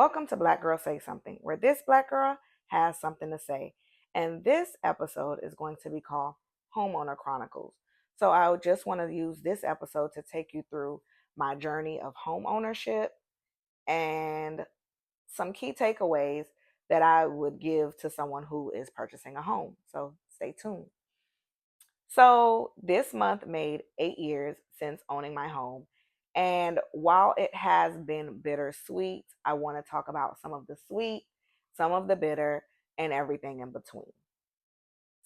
Welcome to Black Girl Say Something, where this black girl has something to say. And this episode is going to be called Homeowner Chronicles. So I just want to use this episode to take you through my journey of home ownership and some key takeaways that I would give to someone who is purchasing a home. So stay tuned. So this month made 8 years since owning my home. And while it has been bittersweet, I want to talk about some of the sweet, some of the bitter, and everything in between.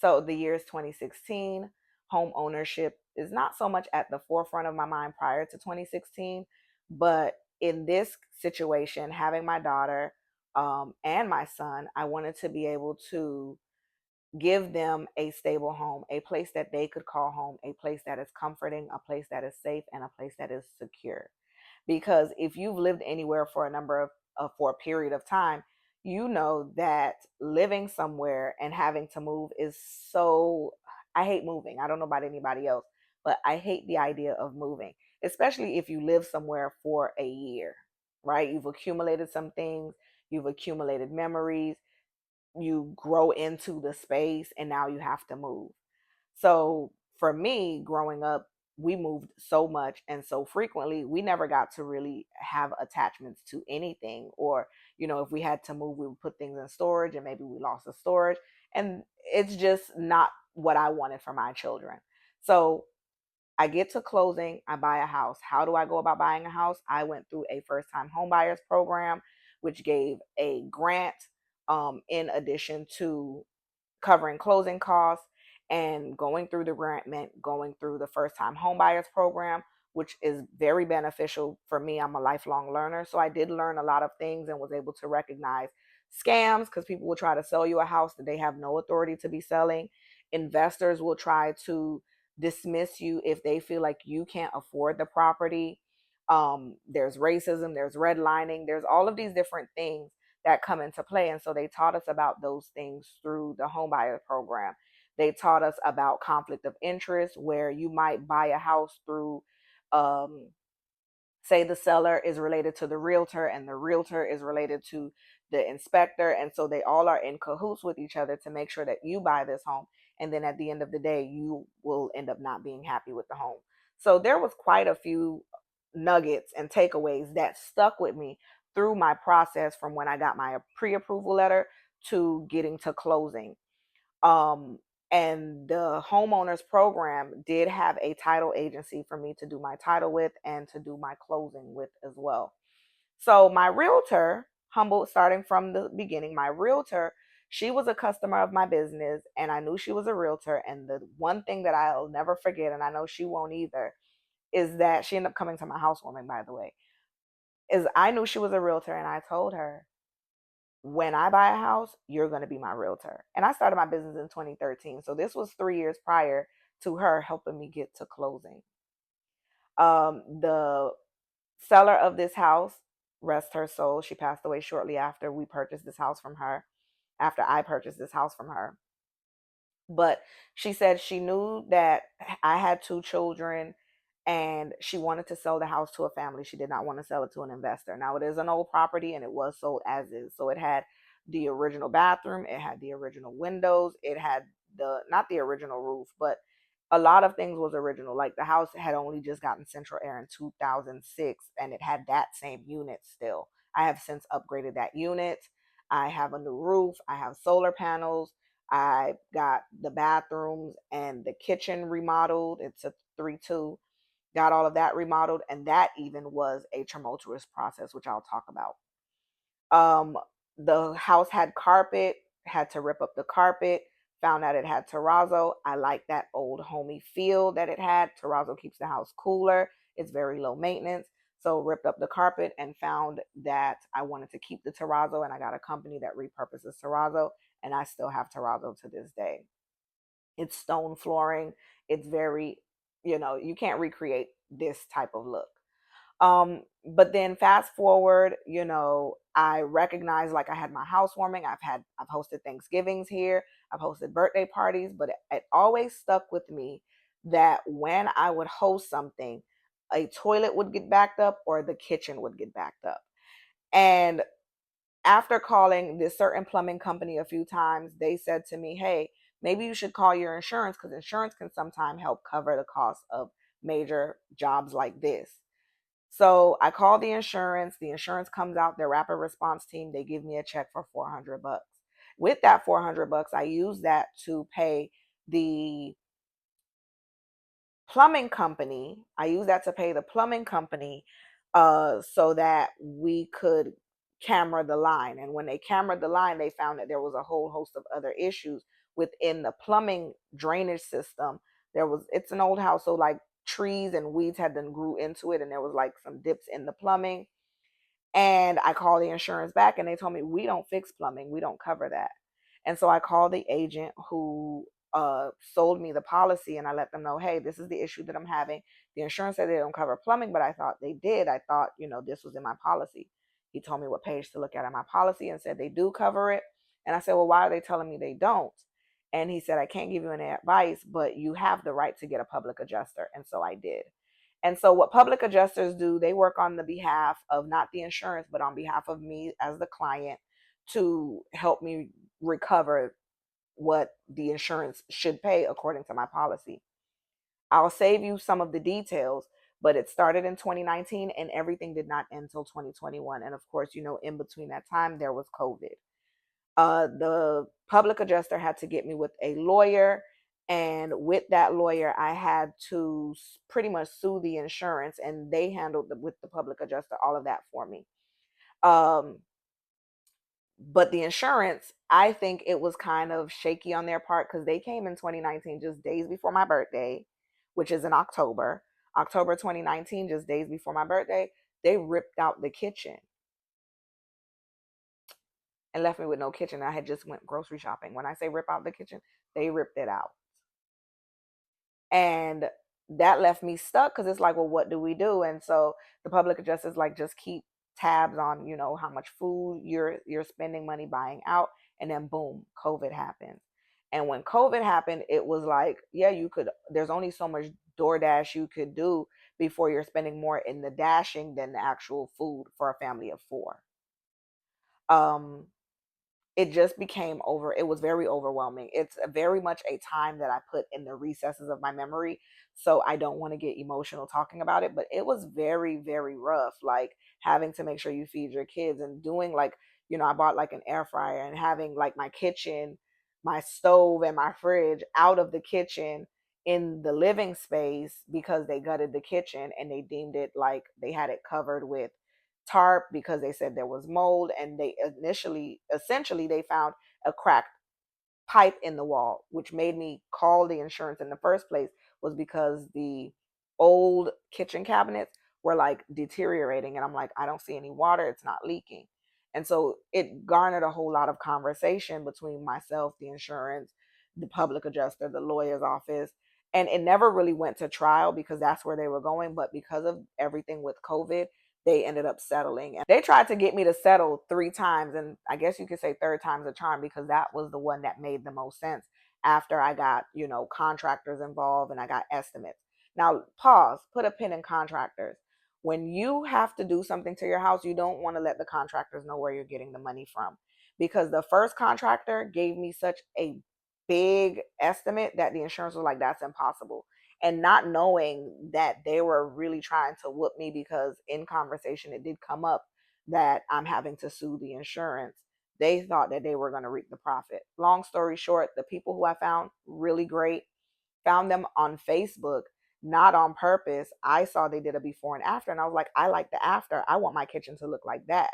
So the year is 2016. Home ownership is not so much at the forefront of my mind prior to 2016, but in this situation, having my daughter and my son, I wanted to be able to give them a stable home, a place that they could call home, a place that is comforting, a place that is safe, and a place that is secure. Because if you've lived anywhere for a for a period of time, you know that living somewhere and having to move is so. I hate moving. I don't know about anybody else, but I hate the idea of moving, especially if you live somewhere for a year, right? You've accumulated some things, you've accumulated memories, you grow into the space, and now you have to move. So for me, growing up, we moved so much and so frequently, we never got to really have attachments to anything. Or, if we had to move, we would put things in storage and maybe we lost the storage. And it's just not what I wanted for my children. So I get to closing, I buy a house. How do I go about buying a house? I went through a first time home buyers program, which gave a grant in addition to covering closing costs. And going through the grant meant going through the first time home buyers program, which is very beneficial for me. I'm a lifelong learner. So I did learn a lot of things and was able to recognize scams because people will try to sell you a house that they have no authority to be selling. Investors will try to dismiss you if they feel like you can't afford the property. There's racism, there's redlining, there's all of these different things that come into play. And so they taught us about those things through the homebuyer program. They taught us about conflict of interest, where you might buy a house through, um, say, the seller is related to the realtor and the realtor is related to the inspector. And so they all are in cahoots with each other to make sure that you buy this home. And then at the end of the day, you will end up not being happy with the home. So there was quite a few nuggets and takeaways that stuck with me through my process from when I got my pre-approval letter to getting to closing. Um, and the homeowners program did have a title agency for me to do my title with and to do my closing with as well. So my realtor, humble starting from the beginning, my realtor, she was a customer of my business and I knew she was a realtor. And the one thing that I'll never forget, and I know she won't either, is that she ended up coming to my housewarming, by the way, is I knew she was a realtor and I told her, when I buy a house, you're going to be my realtor. And I started my business in 2013. So this was 3 years prior to her helping me get to closing. The seller of this house, rest her soul, she passed away shortly after we purchased this house from her, after I purchased this house from her. But she said she knew that I had two children and she wanted to sell the house to a family. She did not want to sell it to an investor. Now, it is an old property and it was sold as is. So it had the original bathroom, it had the original windows, it had not the original roof, but a lot of things was original. Like the house had only just gotten central air in 2006 and it had that same unit still. I have since upgraded that unit. I have a new roof, I have solar panels. I got the bathrooms and the kitchen remodeled. It's a 3-2. Got all of that remodeled, and that even was a tumultuous process, which I'll talk about. Um, the house had carpet, had to rip up the carpet, found out it had terrazzo. I like that old homey feel that it had. Terrazzo keeps the house cooler. It's very low maintenance. So ripped up the carpet and found that I wanted to keep the terrazzo, and I got a company that repurposes terrazzo, and I still have terrazzo to this day. It's stone flooring. It's very, you can't recreate this type of look. But then fast forward, I recognize, like, I had my housewarming. I've hosted Thanksgivings here. I've hosted birthday parties, but it always stuck with me that when I would host something, a toilet would get backed up or the kitchen would get backed up. And after calling this certain plumbing company a few times, they said to me, hey, maybe you should call your insurance because insurance can sometimes help cover the cost of major jobs like this. So I call the insurance. The insurance comes out, their rapid response team, they give me a check for $400. With that $400, I use that to pay the plumbing company. I use that to pay the plumbing company so that we could camera the line. And when they cameraed the line, they found that there was a whole host of other issues within the plumbing drainage system. It's an old house, so like trees and weeds had then grew into it, and there was like some dips in the plumbing. And I called the insurance back and they told me, we don't fix plumbing. We don't cover that. And so I called the agent who sold me the policy and I let them know, hey, this is the issue that I'm having. The insurance said they don't cover plumbing, but I thought they did. I thought, this was in my policy. He told me what page to look at in my policy and said they do cover it. And I said, well, why are they telling me they don't? And he said, I can't give you any advice, but you have the right to get a public adjuster. And so I did. And so what public adjusters do, they work on the behalf of not the insurance, but on behalf of me as the client to help me recover what the insurance should pay according to my policy. I'll save you some of the details, but it started in 2019 and everything did not end until 2021. And of course, in between that time, there was COVID. The public adjuster had to get me with a lawyer. And with that lawyer, I had to pretty much sue the insurance, and they handled with the public adjuster all of that for me. Um, but the insurance, I think it was kind of shaky on their part because they came in 2019, just days before my birthday, which is in October 2019, just days before my birthday. They ripped out the kitchen and left me with no kitchen. I had just went grocery shopping. When I say rip out the kitchen, they ripped it out. And that left me stuck because it's like, well, what do we do? And so the public adjuster is like, just keep tabs on, how much food you're spending money buying out. And then boom, COVID happened. And when COVID happened, it was like, yeah, there's only so much DoorDash you could do before you're spending more in the dashing than the actual food for a family of four. It just became it was very overwhelming. It's very much a time that I put in the recesses of my memory, so I don't want to get emotional talking about it, but it was very, very rough, like having to make sure you feed your kids and doing like, I bought like an air fryer and having like my kitchen, my stove and my fridge out of the kitchen in the living space because they gutted the kitchen and they deemed it like they had it covered with tarp because they said there was mold, and they essentially they found a cracked pipe in the wall, which made me call the insurance in the first place, was because the old kitchen cabinets were like deteriorating and I'm like, I don't see any water, it's not leaking. And so it garnered a whole lot of conversation between myself, the insurance, the public adjuster, the lawyer's office, and it never really went to trial because that's where they were going, but because of everything with COVID, they ended up settling. And they tried to get me to settle 3 times. And I guess you could say third time's a charm because that was the one that made the most sense after I got, contractors involved and I got estimates. Now, pause, put a pin in contractors. When you have to do something to your house, you don't want to let the contractors know where you're getting the money from, because the first contractor gave me such a big estimate that the insurance was like, that's impossible. And not knowing that they were really trying to whoop me, because in conversation it did come up that I'm having to sue the insurance. They thought that they were going to reap the profit. Long story short, the people who I found really great, found them on Facebook, not on purpose. I saw they did a before and after and I was like, I like the after. I want my kitchen to look like that.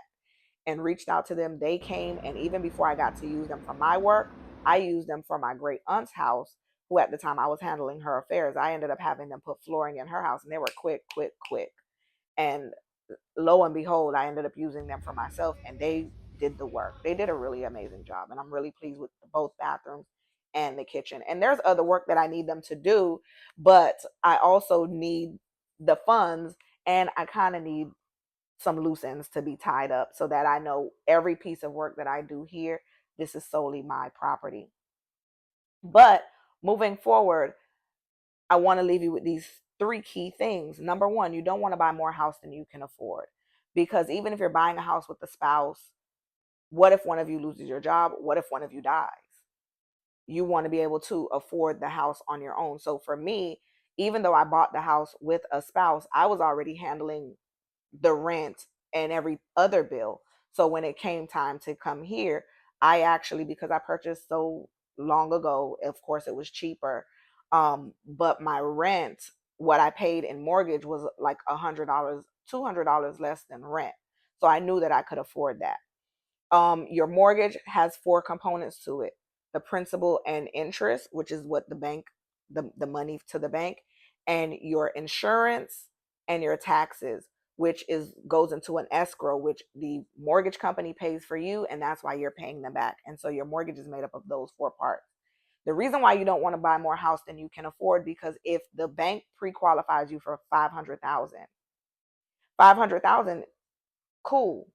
And reached out to them. They came, and even before I got to use them for my work, I used them for my great aunt's house, who at the time I was handling her affairs. I ended up having them put flooring in her house, and they were quick, quick, quick. And lo and behold, I ended up using them for myself, and they did the work. They did a really amazing job, and I'm really pleased with both bathrooms and the kitchen. And there's other work that I need them to do, but I also need the funds, and I kind of need some loose ends to be tied up so that I know every piece of work that I do here, this is solely my property. But moving forward, I want to leave you with these 3 key things. Number one, you don't want to buy more house than you can afford, because even if you're buying a house with a spouse, What if one of you loses your job? What if one of you dies? You want to be able to afford the house on your own. So for me, even though I bought the house with a spouse, I was already handling the rent and every other bill. So when it came time to come here, I actually, because I purchased so long ago, of course it was cheaper. But my rent, what I paid in mortgage was like $100, $200 less than rent. So I knew that I could afford that. Your mortgage has four components to it: the principal and interest, which is what the bank, the money to the bank, and your insurance and your taxes, which is goes into an escrow, which the mortgage company pays for you, and that's why you're paying them back. And so your mortgage is made up of those four parts. The reason why you don't want to buy more house than you can afford, because if the bank pre-qualifies you for 500,000, 500,000, cool,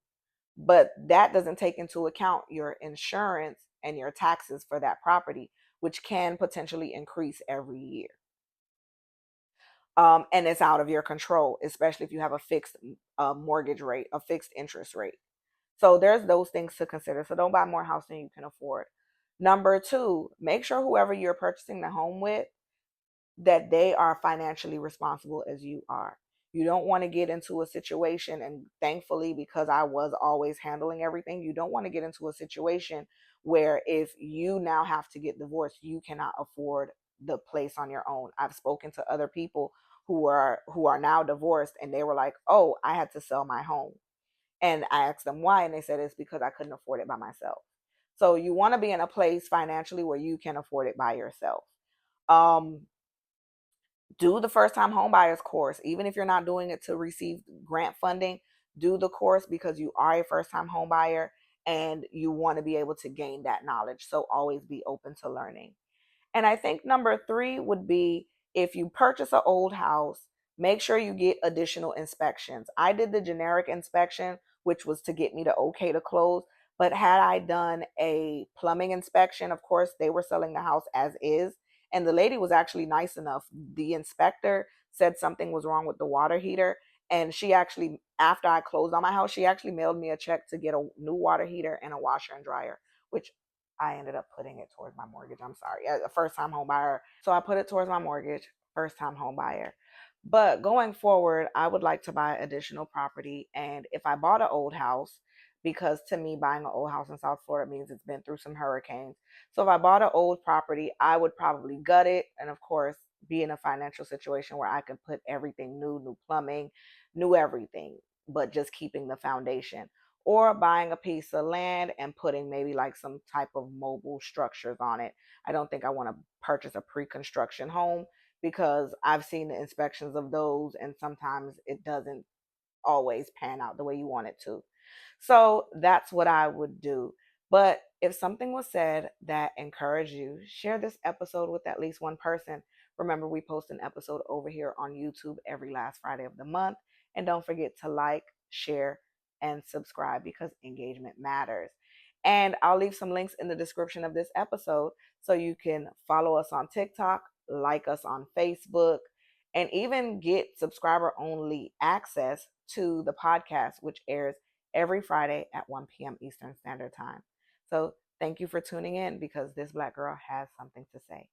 but that doesn't take into account your insurance and your taxes for that property, which can potentially increase every year. And it's out of your control, especially if you have a fixed mortgage rate, a fixed interest rate. So there's those things to consider. So don't buy more house than you can afford. Number two, make sure whoever you're purchasing the home with, that they are financially responsible as you are. You don't want to get into a situation, and thankfully, because I was always handling everything, you don't want to get into a situation where if you now have to get divorced, you cannot afford the place on your own. I've spoken to other people who are now divorced, and they were like, "Oh, I had to sell my home." And I asked them why, and they said it's because I couldn't afford it by myself. So you want to be in a place financially where you can afford it by yourself. Um, do the first time home buyers course. Even if you're not doing it to receive grant funding, do the course because you are a first time home buyer and you want to be able to gain that knowledge. So always be open to learning. And I think number three would be, if you purchase an old house, make sure you get additional inspections. I did the generic inspection, which was to get me to okay to close. But had I done a plumbing inspection, of course, they were selling the house as is. And the lady was actually nice enough. The inspector said something was wrong with the water heater. And she actually, after I closed on my house, she actually mailed me a check to get a new water heater and a washer and dryer, which I ended up putting it towards my mortgage. I'm sorry. A first time home buyer. So I put it towards my mortgage, first time home buyer. But going forward, I would like to buy additional property. And if I bought an old house, because to me, buying an old house in South Florida means it's been through some hurricanes. So if I bought an old property, I would probably gut it. And of course, be in a financial situation where I can put everything new, new plumbing, new everything, but just keeping the foundation, or buying a piece of land and putting maybe like some type of mobile structures on it. I don't think I want to purchase a pre-construction home because I've seen the inspections of those and sometimes it doesn't always pan out the way you want it to. So that's what I would do. But if something was said that encouraged you, share this episode with at least one person. Remember, we post an episode over here on YouTube every last Friday of the month. And don't forget to like, share, and subscribe because engagement matters. And I'll leave some links in the description of this episode so you can follow us on TikTok, like us on Facebook, and even get subscriber only access to the podcast, which airs every Friday at 1 p.m. Eastern Standard Time. So thank you for tuning in because this Black girl has something to say.